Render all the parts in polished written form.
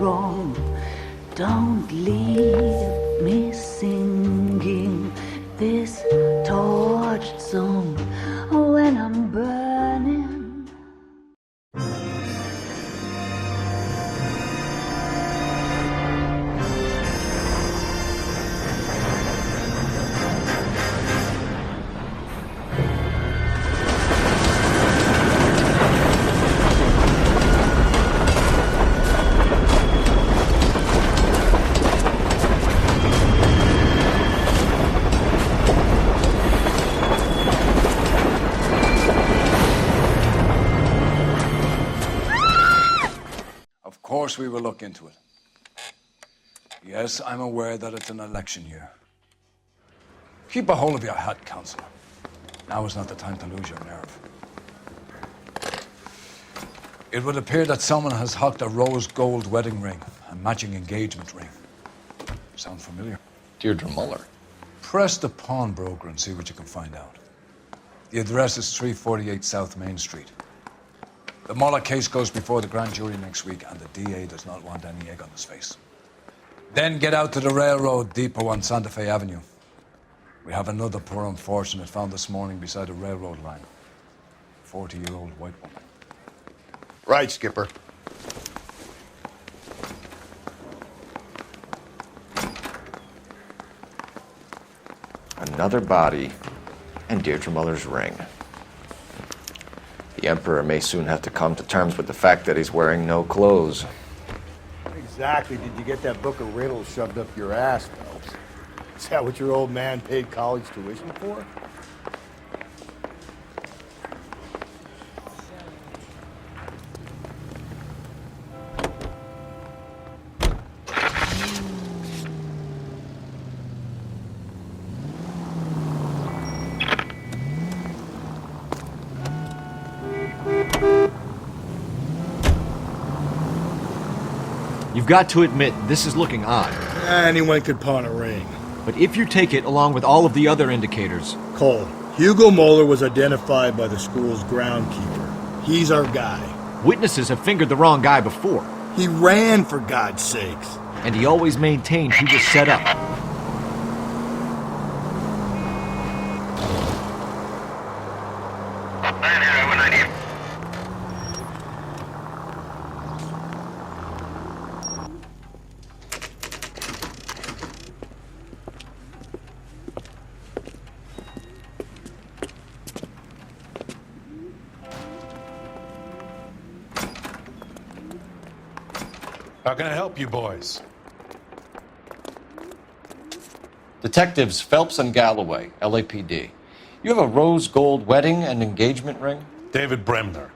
wrong. Don't leave me singing this torched song when I'm burning. Of course we will look into it. Yes, I'm aware that it's an election year. Keep a hold of your hat, Councillor. Now is not the time to lose your nerve. It would appear that someone has hocked a rose gold wedding ring and matching engagement ring. Sound familiar? Deirdre Muller. Press the pawnbroker and see what you can find out. The address is 348 South Main Street. The Muller case goes before the grand jury next week, and the DA does not want any egg on his face. Then get out to the railroad depot on Santa Fe Avenue. We have another poor unfortunate found this morning beside a railroad line. 40-year-old white woman. Right, Skipper. Another body and Deirdre Muller's ring. The Emperor may soon have to come to terms with the fact that he's wearing no clothes. What exactly did you get that book of riddles shoved up your ass, Phelps? Is that what your old man paid college tuition for? You've got to admit, this is looking odd. Anyone could pawn a ring. But if you take it along with all of the other indicators... Cole, Hugo Moeller was identified by the school's groundkeeper. He's our guy. Witnesses have fingered the wrong guy before. He ran, for God's sakes. And he always maintained he was set up. How can I help you boys? Detectives Phelps and Galloway, LAPD. You have a rose gold wedding and engagement ring? David Bremner.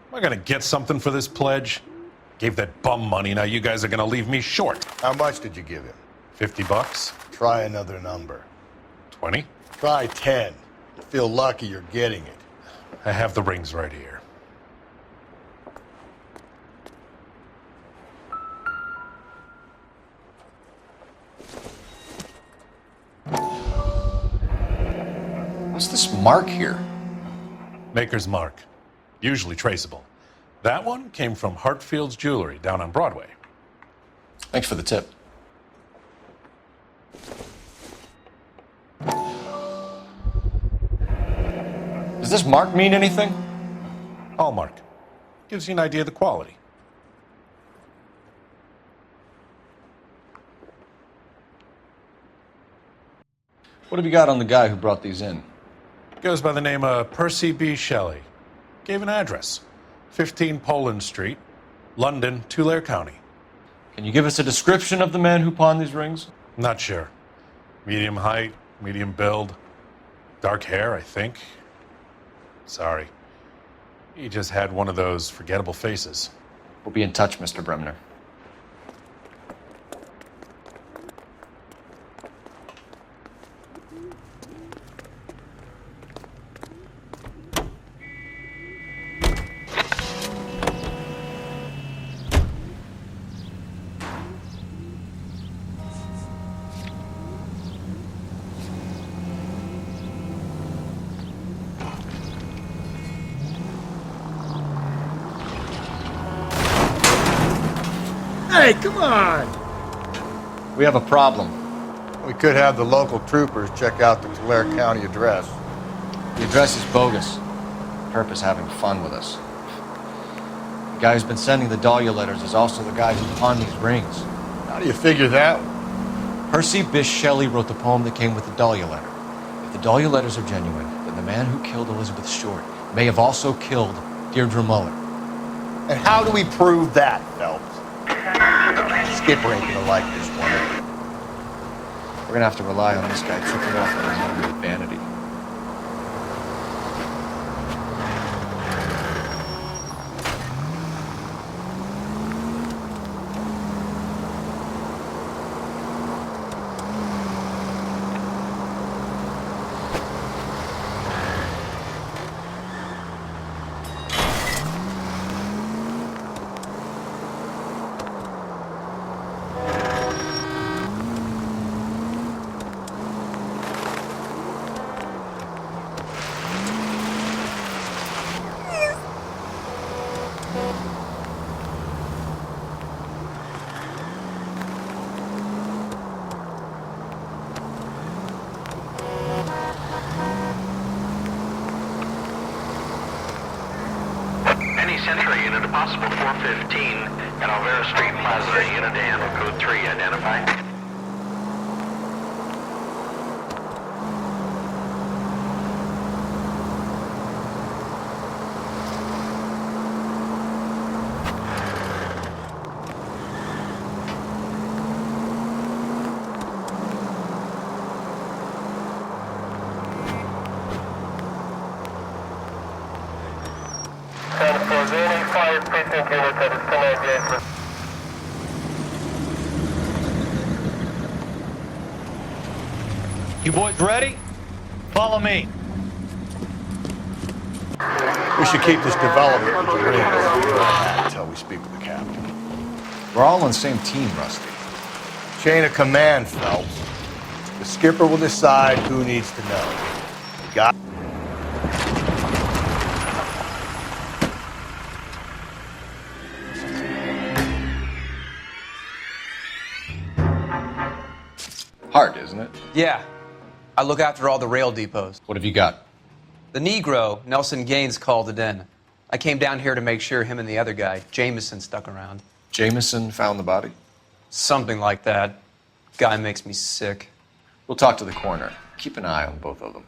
Am I gonna get something for this pledge? Gave that bum money, now you guys are gonna leave me short. How much did you give him? $50? Try another number. 20? Try 10. You feel lucky you're getting it. I have the rings right here. What's this mark here? Maker's mark. Usually traceable. That one came from Hartfield's Jewelry down on Broadway. Thanks for the tip. Does this mark mean anything? Hallmark. Gives you an idea of the quality. What have you got on the guy who brought these in? Goes by the name of Percy B. Shelley. Gave an address. 15 Poland Street, London, Tulare County. Can you give us a description of the man who pawned these rings? Not sure. Medium height, medium build. Dark hair, I think. Sorry. He just had one of those forgettable faces. We'll be in touch, Mr. Bremner. Hey, come on! We have a problem. We could have the local troopers check out the Tulare County address. The address is bogus. Perp is having fun with us. The guy who's been sending the Dahlia letters is also the guy who pawned these rings. How do you figure that? Percy Bysshe Shelley wrote the poem that came with the Dahlia letter. If the Dahlia letters are genuine, then the man who killed Elizabeth Short may have also killed Deirdre Muller. And how do we prove that, Phelps? Skipper ain't gonna like this one. We're gonna have to rely on this guy tripping off on his own with vanity. Century unit, a possible 415 at Alvera Street Plaza, unit and code 3 identified. You boys ready? Follow me. We should keep this development with the ring until we speak with the captain. We're all on the same team, Rusty. Chain of command, Phelps. The skipper will decide who needs to know. Got Hard, isn't it? Yeah. I look after all the rail depots. What have you got? The Negro, Nelson Gaines, called it in. I came down here to make sure him and the other guy, Jameson, stuck around. Jameson found the body? Something like that. Guy makes me sick. We'll talk to the coroner. Keep an eye on both of them.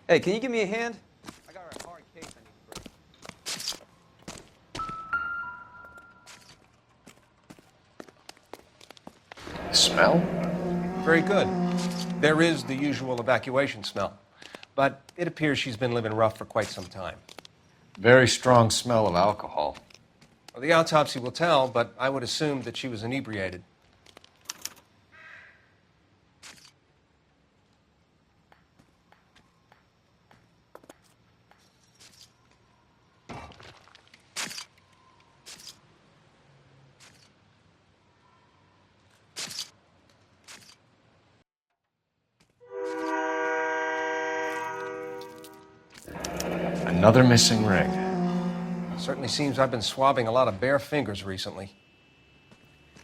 Hey, can you give me a hand? I got a hard case I need to break. Smell? Very good. There is the usual evacuation smell, but it appears she's been living rough for quite some time. Very strong smell of alcohol. Well, the autopsy will tell, but I would assume that she was inebriated. Another missing ring. Certainly seems I've been swabbing a lot of bare fingers recently.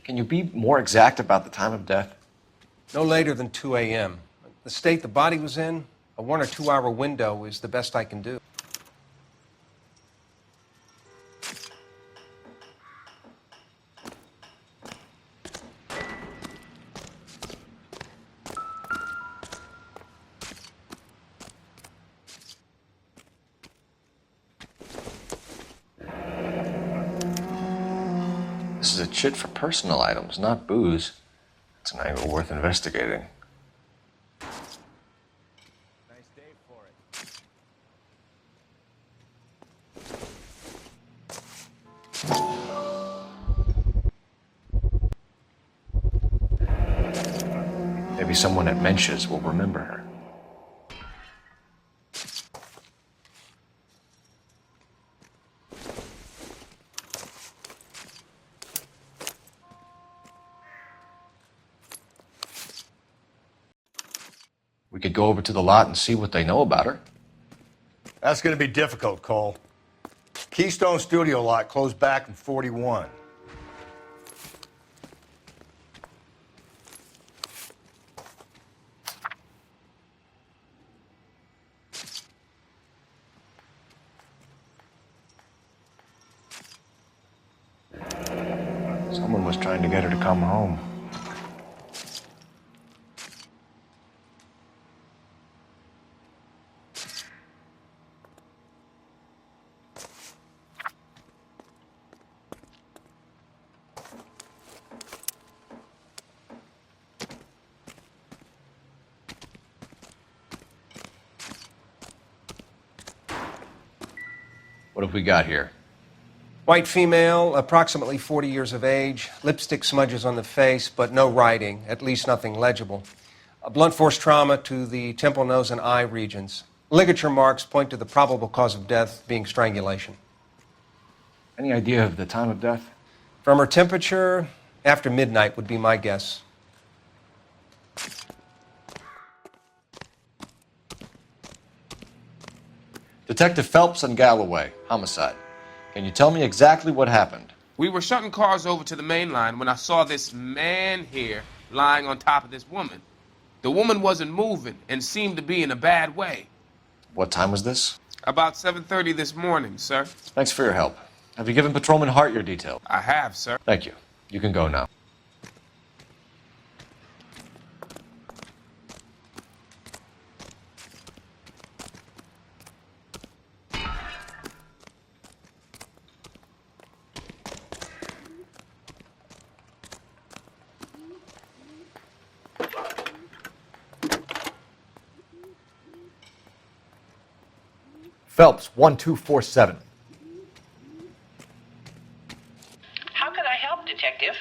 Can you be more exact about the time of death? No later than 2 a.m. The state the body was in, a 1 or 2 hour window is the best I can do. This is a chit for personal items, not booze. It's an angle worth investigating. Nice day for it. Maybe someone at Mensch's will remember her. We could go over to the lot and see what they know about her. That's gonna be difficult, Cole. Keystone Studio lot closed back in 41. Someone was trying to get her to come home. What have we got here? White female, approximately 40 years of age, lipstick smudges on the face, but no writing, at least nothing legible. A blunt force trauma to the temple, nose, and eye regions. Ligature marks point to the probable cause of death being strangulation. Any idea of the time of death? From her temperature, after midnight would be my guess. Detective Phelps and Galloway, homicide. Can you tell me exactly what happened? We were shutting cars over to the main line when I saw this man here lying on top of this woman. The woman wasn't moving and seemed to be in a bad way. What time was this? About 7:30 this morning, sir. Thanks for your help. Have you given Patrolman Hart your details? I have, sir. Thank you. You can go now. Phelps, 1247. How can I help, Detective?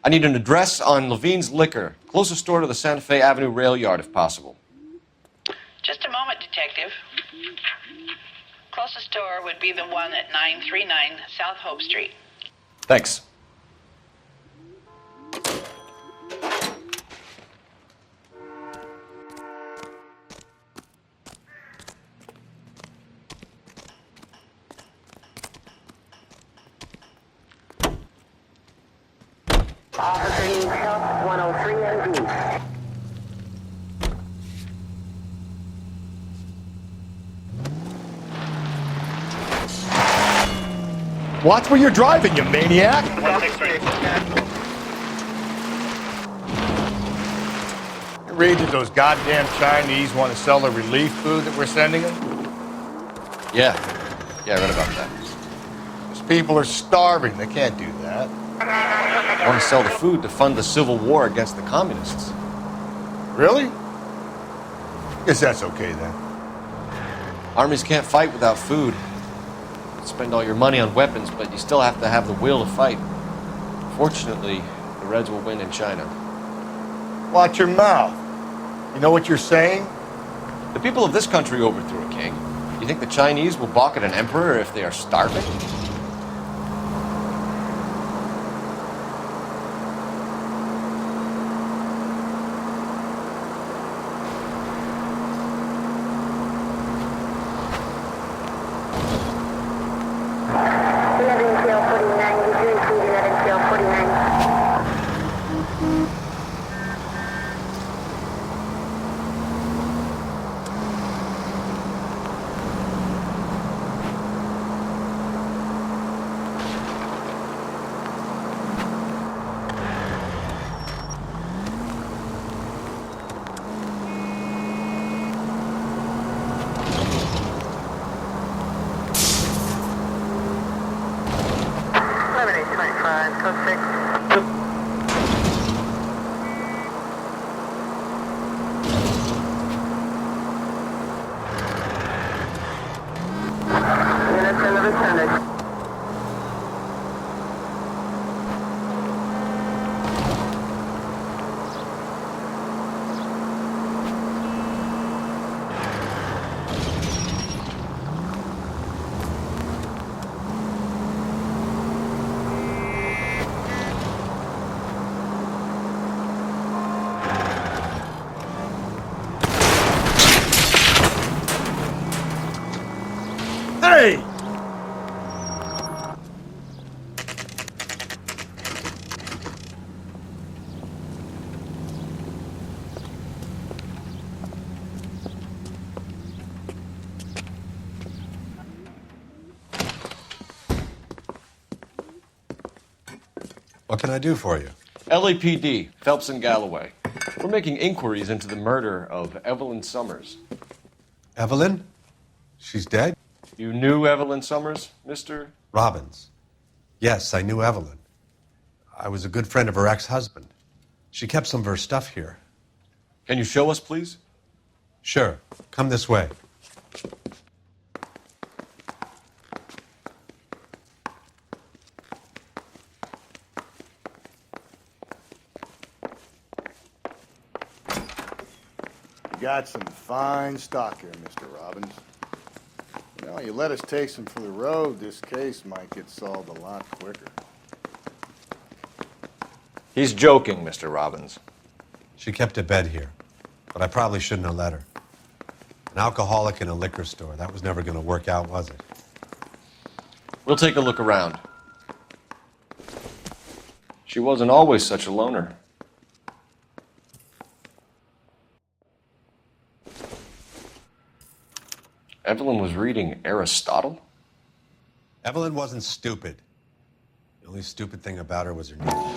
I need an address on Levine's Liquor. Closest store to the Santa Fe Avenue rail yard, if possible. Just a moment, Detective. Closest store would be the one at 939 South Hope Street. Thanks. Officer needs help, 103 MD. Watch where you're driving, you maniac! You read that those goddamn Chinese want to sell the relief food that we're sending them? Yeah, I read about that. Those people are starving. They can't do that. I want to sell the food to fund the civil war against the communists. Really? Guess that's okay then. Armies can't fight without food. Spend all your money on weapons, but you still have to have the will to fight. Fortunately, the Reds will win in China. Watch your mouth. You know what you're saying? The people of this country overthrew a king. You think the Chinese will balk at an emperor if they are starving? Hey! What can I do for you? LAPD, Phelps and Galloway. We're making inquiries into the murder of Evelyn Summers. Evelyn? She's dead? You knew Evelyn Summers, Mr. Robbins. Yes, I knew Evelyn. I was a good friend of her ex-husband. She kept some of her stuff here. Can you show us, please? Sure. Come this way. You got some fine stock here, Mr. Robbins. You know, you let us take some for the road, this case might get solved a lot quicker. He's joking, Mr. Robbins. She kept a bed here, but I probably shouldn't have let her. An alcoholic in a liquor store. That was never going to work out, was it? We'll take a look around. She wasn't always such a loner. Evelyn was reading Aristotle? Evelyn wasn't stupid. The only stupid thing about her was her name.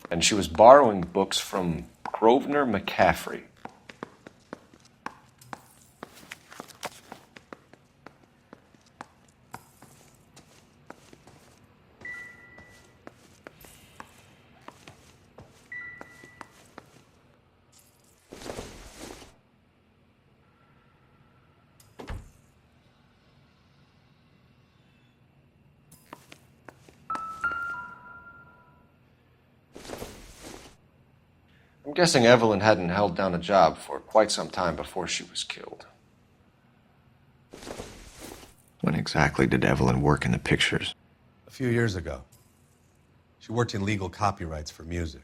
And she was borrowing books from Grosvenor McCaffrey. I'm guessing Evelyn hadn't held down a job for quite some time before she was killed. When exactly did Evelyn work in the pictures? A few years ago. She worked in legal copyrights for music.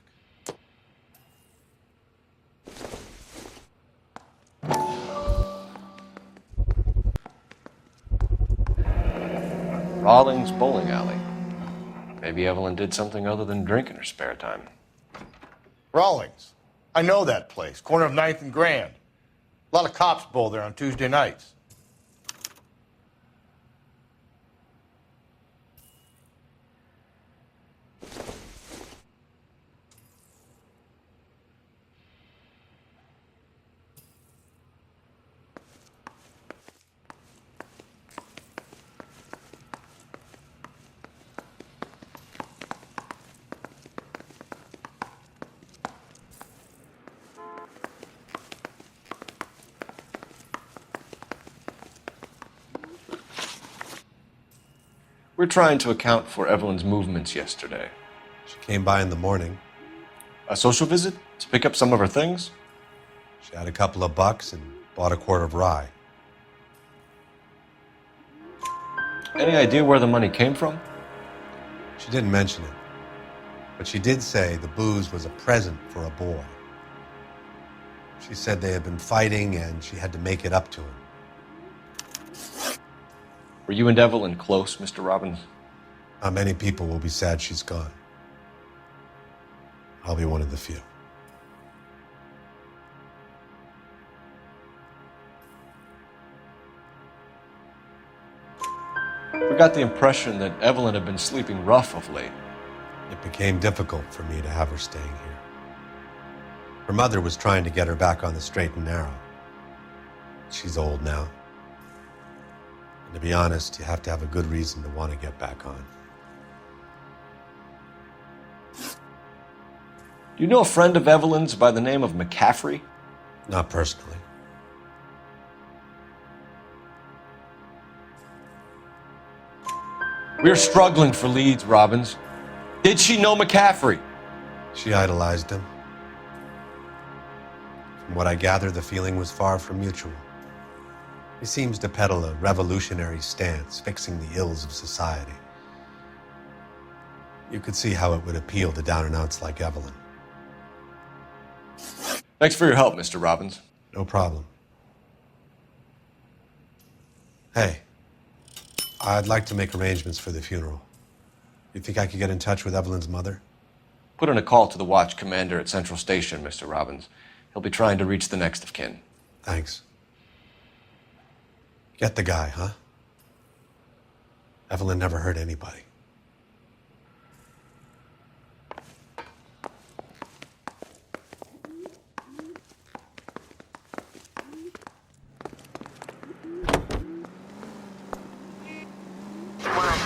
Rawlings Bowling Alley. Maybe Evelyn did something other than drink in her spare time. Rawlings. I know that place. Corner of 9th and Grand. A lot of cops bowl there on Tuesday nights. We're trying to account for Evelyn's movements yesterday. She came by in the morning. A social visit? To pick up some of her things? She had a couple of bucks and bought a quart of rye. Any idea where the money came from? She didn't mention it, but she did say the booze was a present for a boy. She said they had been fighting and she had to make it up to him. Were you and Evelyn close, Mr. Robbins? Not many people will be sad she's gone. I'll be one of the few. We got the impression that Evelyn had been sleeping rough of late. It became difficult for me to have her staying here. Her mother was trying to get her back on the straight and narrow. She's old now. And to be honest, you have to have a good reason to want to get back on. Do you know a friend of Evelyn's by the name of McCaffrey? Not personally. We're struggling for leads, Robbins. Did she know McCaffrey? She idolized him. From what I gather, the feeling was far from mutual. He seems to peddle a revolutionary stance, fixing the ills of society. You could see how it would appeal to down-and-outs like Evelyn. Thanks for your help, Mr. Robbins. No problem. Hey, I'd like to make arrangements for the funeral. You think I could get in touch with Evelyn's mother? Put in a call to the watch commander at Central Station, Mr. Robbins. He'll be trying to reach the next of kin. Thanks. Get the guy, huh? Evelyn never hurt anybody.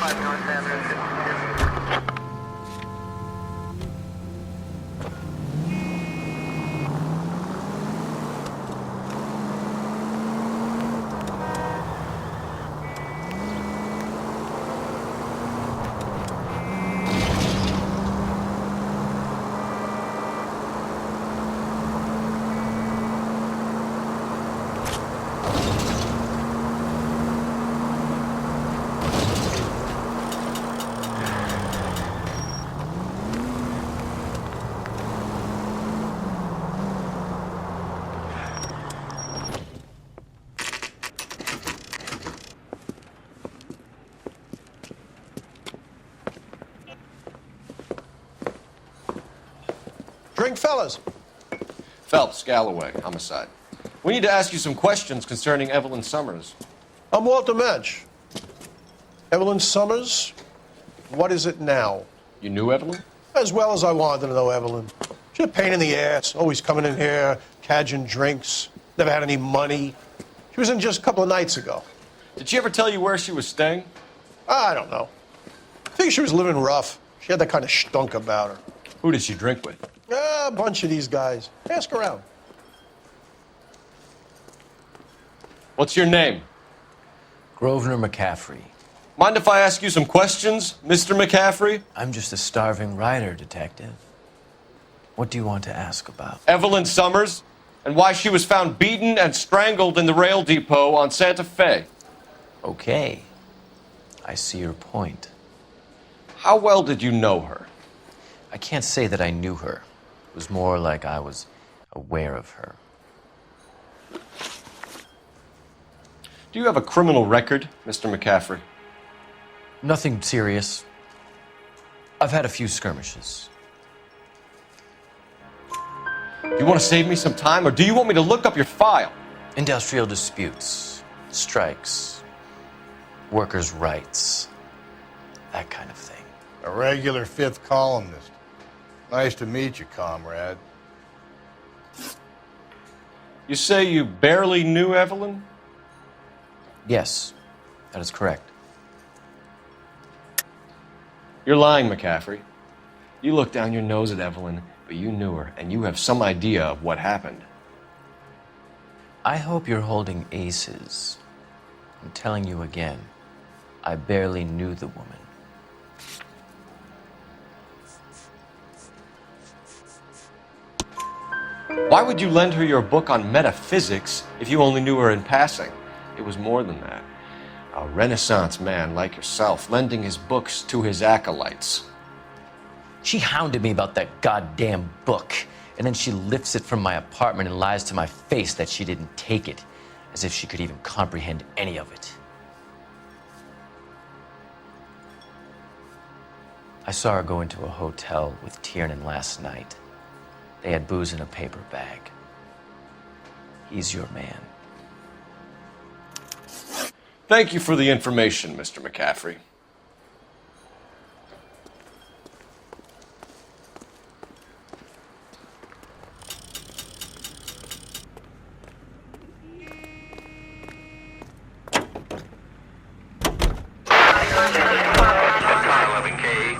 5 North Avenue, 52. Drink, fellas. Phelps, Galloway, homicide. We need to ask you some questions concerning Evelyn Summers. I'm Walter Mensch. Evelyn Summers, what is it now? You knew Evelyn? As well as I wanted to know Evelyn. She's a pain in the ass, always coming in here, cadging drinks, never had any money. She was in just a couple of nights ago. Did she ever tell you where she was staying? I don't know. I think she was living rough. She had that kind of stunk about her. Who did she drink with? A bunch of these guys. Ask around. What's your name? Grosvenor McCaffrey. Mind if I ask you some questions, Mr. McCaffrey? I'm just a starving writer, detective. What do you want to ask about? Evelyn Summers, and why she was found beaten and strangled in the rail depot on Santa Fe. Okay. I see your point. How well did you know her? I can't say that I knew her. It was more like I was aware of her. Do you have a criminal record, Mr. McCaffrey? Nothing serious. I've had a few skirmishes. Do you want to save me some time, or do you want me to look up your file? Industrial disputes, strikes, workers' rights, that kind of thing. A regular fifth columnist. Nice to meet you, comrade. You say you barely knew Evelyn? Yes, that is correct. You're lying, McCaffrey. You looked down your nose at Evelyn, but you knew her, and you have some idea of what happened. I hope you're holding aces. I'm telling you again, I barely knew the woman. Why would you lend her your book on metaphysics if you only knew her in passing? It was more than that. A Renaissance man like yourself lending his books to his acolytes. She hounded me about that goddamn book, and then she lifts it from my apartment and lies to my face that she didn't take it, as if she could even comprehend any of it. I saw her go into a hotel with Tiernan last night. They had booze in a paper bag. He's your man. Thank you for the information, Mr. McCaffrey.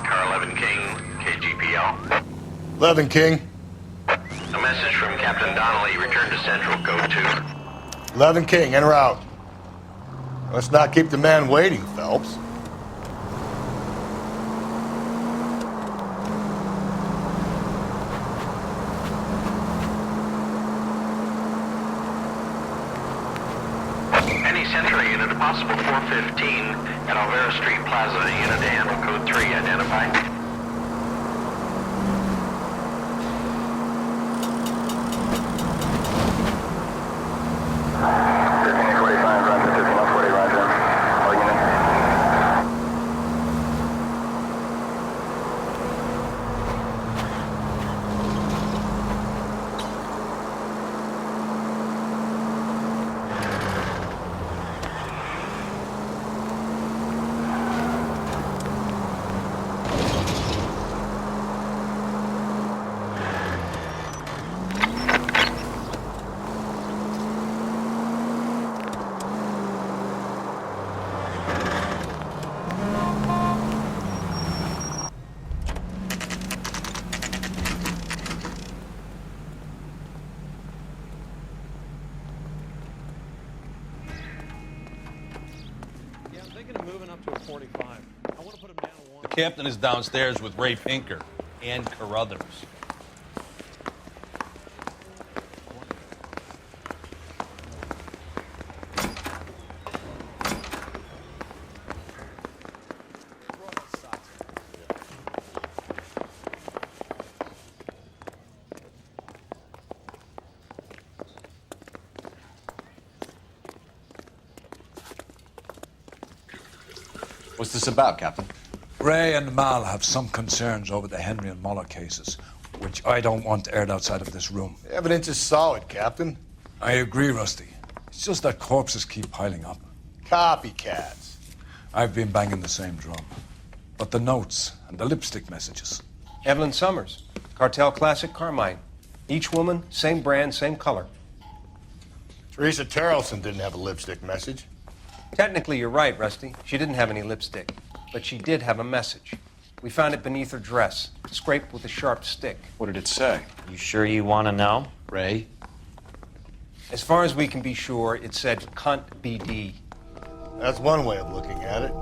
Car 11 King, KGPL. 11 King. A message from Captain Donnelly. Return to Central, code 2. 11 King, en route. Let's not keep the man waiting, Phelps. Any Central unit, a possible 415 at Alvera Street Plaza. Unit to handle code 3, identify. thinking of moving up to a 45. I want to put him down to one. The captain is downstairs with Ray Pinker and Carruthers. What's this about, Captain? Ray and Mal have some concerns over the Henry and Muller cases, which I don't want aired outside of this room. The evidence is solid, Captain. I agree, Rusty. It's just that corpses keep piling up. Copycats. I've been banging the same drum. But the notes and the lipstick messages. Evelyn Summers, Cartel Classic Carmine. Each woman, same brand, same color. Teresa Terrelson didn't have a lipstick message. Technically, you're right, Rusty. She didn't have any lipstick, but she did have a message. We found it beneath her dress, scraped with a sharp stick. What did it say? You sure you want to know? Ray? As far as we can be sure, it said cunt BD. That's one way of looking at it.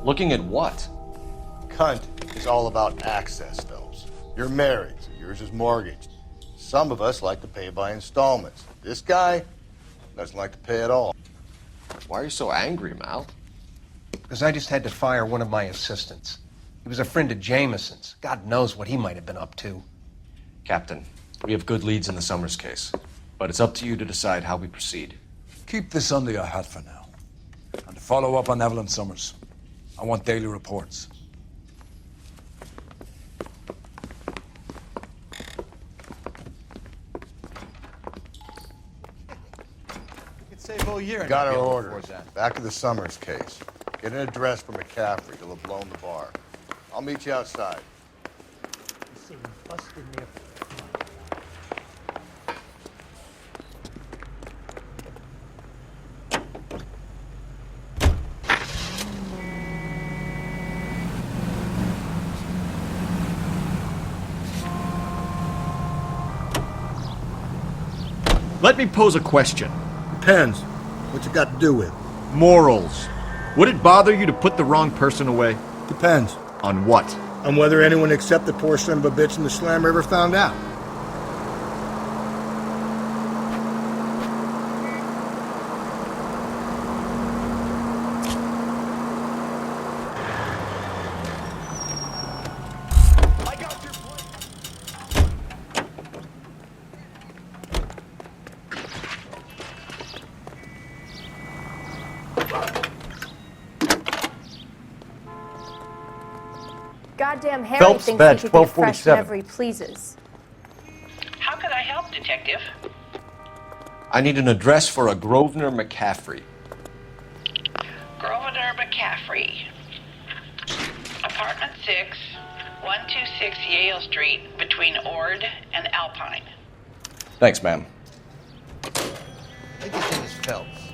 Looking at what? Cunt is all about access, Phelps. You're married, so yours is mortgaged. Some of us like to pay by installments. This guy doesn't like to pay at all. Why are you so angry, Mal? Because I just had to fire one of my assistants. He was a friend of Jameson's. God knows what he might have been up to. Captain, we have good leads in the Summers case, but it's up to you to decide how we proceed. Keep this under your hat for now. And to follow up on Evelyn Summers, I want daily reports. Save all year. Got our orders. Back to the Summers case. Get an address for McCaffrey. He'll have blown the bar. I'll meet you outside. Let me pose a question. Depends. What's it got to do with? Morals. Would it bother you to put the wrong person away? Depends. On what? On whether anyone except the poor son of a bitch in the slammer ever found out. Goddamn Harry Phelps, thinks badge he could get fresh 1247. whenever he pleases. How could I help, Detective? I need an address for a Grosvenor McCaffrey. Grosvenor McCaffrey. Apartment 6, 126 Yale Street, between Ord and Alpine. Thanks, ma'am. I think his name is Phelps.